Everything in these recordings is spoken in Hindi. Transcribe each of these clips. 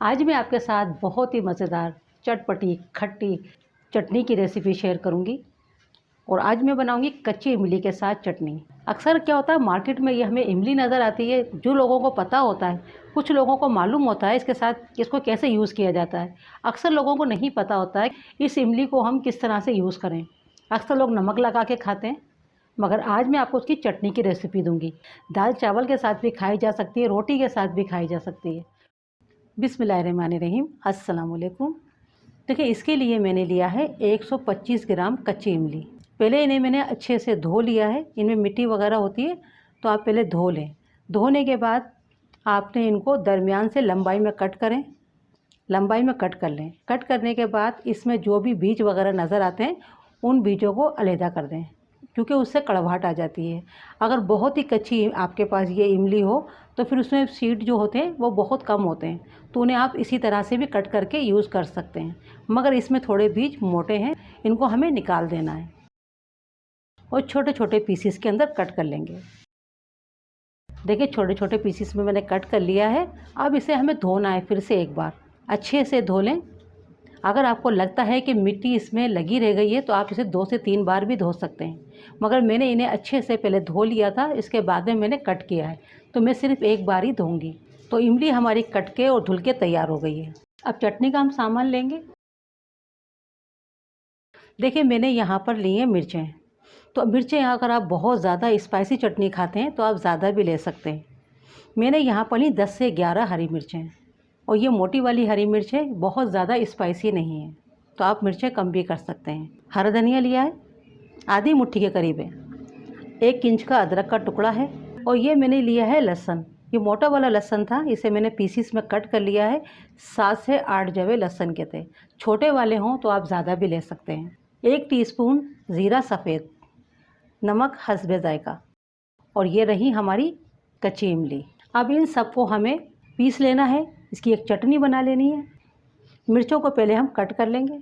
आज मैं आपके साथ बहुत ही मज़ेदार चटपटी खट्टी चटनी की रेसिपी शेयर करूंगी। और आज मैं बनाऊंगी कच्ची इमली के साथ चटनी। अक्सर क्या होता है, मार्केट में ये हमें इमली नज़र आती है, जो लोगों को पता होता है, कुछ लोगों को मालूम होता है इसके साथ इसको कैसे यूज़ किया जाता है। अक्सर लोगों को नहीं पता होता है इस इमली को हम किस तरह से यूज़ करें। अक्सर लोग नमक लगा के खाते हैं, मगर आज मैं आपको उसकी चटनी की रेसिपी दूंगी। दाल चावल के साथ भी खाई जा सकती है, रोटी के साथ भी खाई जा सकती है। बिस्मिल्लाहिर्रहमानिर्रहीम, अस्सलाम वालेकुम। देखिए, इसके लिए मैंने लिया है 125 ग्राम कच्ची इमली। पहले इन्हें मैंने अच्छे से धो लिया है। इनमें मिट्टी वगैरह होती है, तो आप पहले धो लें। धोने के बाद आपने इनको दरमियान से लंबाई में कट करें, लंबाई में कट कर लें। कट करने के बाद इसमें जो भी बीज वगैरह नज़र आते हैं, उन बीजों को अलहदा कर दें, क्योंकि उससे कड़वाहट आ जाती है। अगर बहुत ही कच्ची आपके पास ये इमली हो, तो फिर उसमें सीड जो होते हैं वो बहुत कम होते हैं, तो उन्हें आप इसी तरह से भी कट करके यूज़ कर सकते हैं। मगर इसमें थोड़े बीज मोटे हैं, इनको हमें निकाल देना है और छोटे छोटे पीसीस के अंदर कट कर लेंगे। देखिए, छोटे छोटे पीसीस में मैंने कट कर लिया है। अब इसे हमें धोना है, फिर से एक बार अच्छे से धो लें। अगर आपको लगता है कि मिट्टी इसमें लगी रह गई है, तो आप इसे 2 से 3 बार भी धो सकते हैं, मगर मैंने इन्हें अच्छे से पहले धो लिया था, इसके बाद में मैंने कट किया है, तो मैं सिर्फ एक बार ही धोऊंगी। तो इमली हमारी कट के और धुल के तैयार हो गई है। अब चटनी का हम सामान लेंगे। देखिए, मैंने यहाँ पर ली हैं मिर्चें। तो मिर्चें अगर आप बहुत ज़्यादा स्पाइसी चटनी खाते हैं तो आप ज़्यादा भी ले सकते हैं। मैंने यहाँ पर ली 10 से 11 हरी मिर्चें, और ये मोटी वाली हरी मिर्च है, बहुत ज़्यादा स्पाइसी नहीं है, तो आप मिर्चें कम भी कर सकते हैं। हरा धनिया लिया है, आधी मुट्ठी के करीब है। 1 इंच का अदरक का टुकड़ा है, और ये मैंने लिया है लहसुन। ये मोटा वाला लहसुन था, इसे मैंने पीसीस में कट कर लिया है। 7 से 8 जवे लहसुन के थे। छोटे वाले हों तो आप ज़्यादा भी ले सकते हैं। 1 टीस्पून ज़ीरा सफ़ेद, नमक हस्बे जायका, और ये रही हमारी कच्ची इमली। अब इन सबको हमें पीस लेना है, इसकी एक चटनी बना लेनी है। मिर्चों को पहले हम कट कर लेंगे,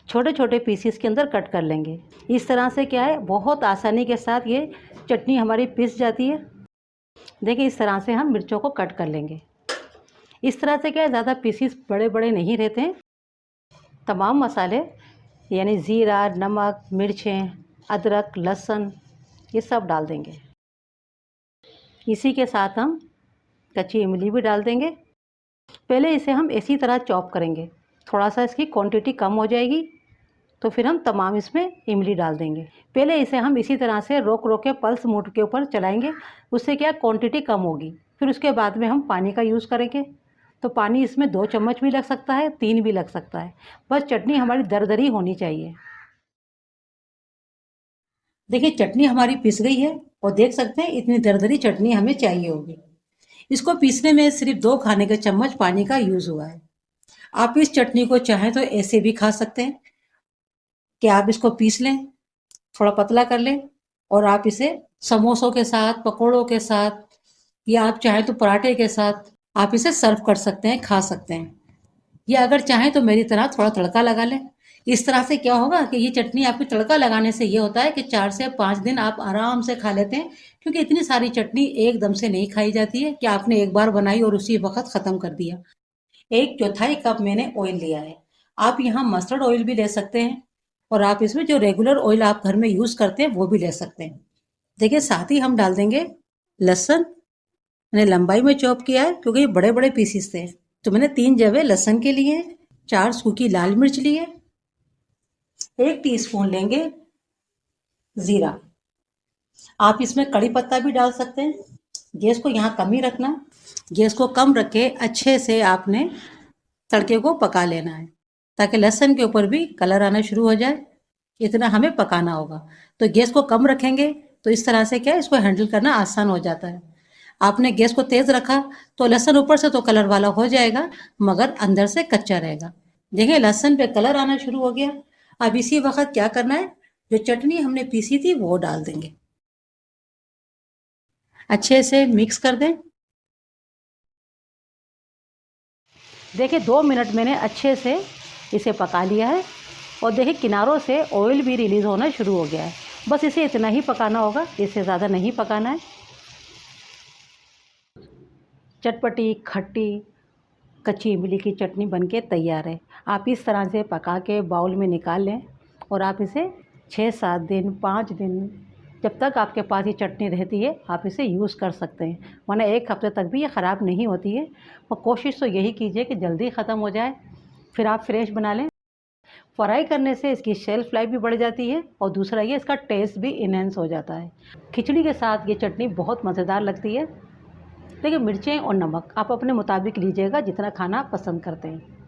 छोटे छोटे पीसीस के अंदर कट कर लेंगे। इस तरह से क्या है, बहुत आसानी के साथ ये चटनी हमारी पिस जाती है। देखिए, इस तरह से हम मिर्चों को कट कर लेंगे। इस तरह से क्या है, ज़्यादा पीसीस बड़े बड़े नहीं रहते हैं। तमाम मसाले यानी ज़ीरा, नमक, मिर्चें, अदरक, लहसुन, ये सब डाल देंगे। इसी के साथ हम कच्ची इमली भी डाल देंगे। पहले इसे हम इसी तरह चॉप करेंगे, थोड़ा सा इसकी क्वांटिटी कम हो जाएगी, तो फिर हम तमाम इसमें इमली डाल देंगे। पहले इसे हम इसी तरह से रोक रोक के पल्स मोड के ऊपर चलाएंगे, उससे क्या क्वांटिटी कम होगी। फिर उसके बाद में हम पानी का यूज़ करेंगे, तो पानी इसमें 2 चम्मच भी लग सकता है, 3 भी लग सकता है। बस चटनी हमारी दरदरी होनी चाहिए। देखिए, चटनी हमारी पिस गई है, और देख सकते हैं इतनी दरदरी चटनी हमें चाहिए होगी। इसको पीसने में सिर्फ 2 खाने के चम्मच पानी का यूज़ हुआ है। आप इस चटनी को चाहें तो ऐसे भी खा सकते हैं कि आप इसको पीस लें, थोड़ा पतला कर लें, और आप इसे समोसों के साथ, पकौड़ों के साथ, या आप चाहें तो पराठे के साथ आप इसे सर्व कर सकते हैं, खा सकते हैं। या अगर चाहें तो मेरी तरह थोड़ा तड़का लगा लें। इस तरह से क्या होगा कि ये चटनी आपकी तड़का लगाने से ये होता है कि 4 से 5 दिन आप आराम से खा लेते हैं, क्योंकि इतनी सारी चटनी एकदम से नहीं खाई जाती है कि आपने एक बार बनाई और उसी वक़्त ख़त्म कर दिया। 1/4 कप मैंने ऑयल लिया है। आप यहाँ मस्टर्ड ऑयल भी ले सकते हैं, और आप इसमें जो रेगुलर ऑयल आप घर में यूज़ करते हैं वो भी ले सकते हैं। देखिए, साथ ही हम डाल देंगे लहसुन। मैंने लंबाई में चॉप किया है, क्योंकि ये बड़े बड़े पीसीस थे, तो मैंने 3 जवे लहसुन के लिए, 4 सूखी लाल मिर्च लिए, 1 टीस्पून लेंगे ज़ीरा। आप इसमें कड़ी पत्ता भी डाल सकते हैं। गैस को यहाँ कम ही रखना। गैस को कम रख के अच्छे से आपने तड़के को पका लेना है, ताकि लहसुन के ऊपर भी कलर आना शुरू हो जाए। इतना हमें पकाना होगा। तो गैस को कम रखेंगे तो इस तरह से क्या है, इसको हैंडल करना आसान हो जाता है। आपने गैस को तेज़ रखा तो लहसुन ऊपर से तो कलर वाला हो जाएगा, मगर अंदर से कच्चा रहेगा। देखिए, लहसुन पे कलर आना शुरू हो गया। अब इसी वक्त क्या करना है, जो चटनी हमने पीसी थी वो डाल देंगे। अच्छे से मिक्स कर दें। देखिए, 2 मिनट मैंने अच्छे से इसे पका लिया है, और देखिए किनारों से ऑयल भी रिलीज़ होना शुरू हो गया है। बस इसे इतना ही पकाना होगा, इससे ज़्यादा नहीं पकाना है। चटपटी खट्टी कच्ची इमली की चटनी बनके तैयार है। आप इस तरह से पका के बाउल में निकाल लें और आप इसे 6-7 दिन 5 दिन जब तक आपके पास ये चटनी रहती है आप इसे यूज़ कर सकते हैं, वरना 1 हफ्ते तक भी ये ख़राब नहीं होती है। और कोशिश तो यही कीजिए कि जल्दी ख़त्म हो जाए, फिर आप फ्रेश बना लें। फ्राई करने से इसकी शेल्फ़ लाइफ भी बढ़ जाती है और दूसरा ये इसका टेस्ट भी इन्हेंस हो जाता है। खिचड़ी के साथ ये चटनी बहुत मज़ेदार लगती है। देखिए, मिर्चें और नमक आप अपने मुताबिक लीजिएगा जितना खाना आप पसंद करते हैं।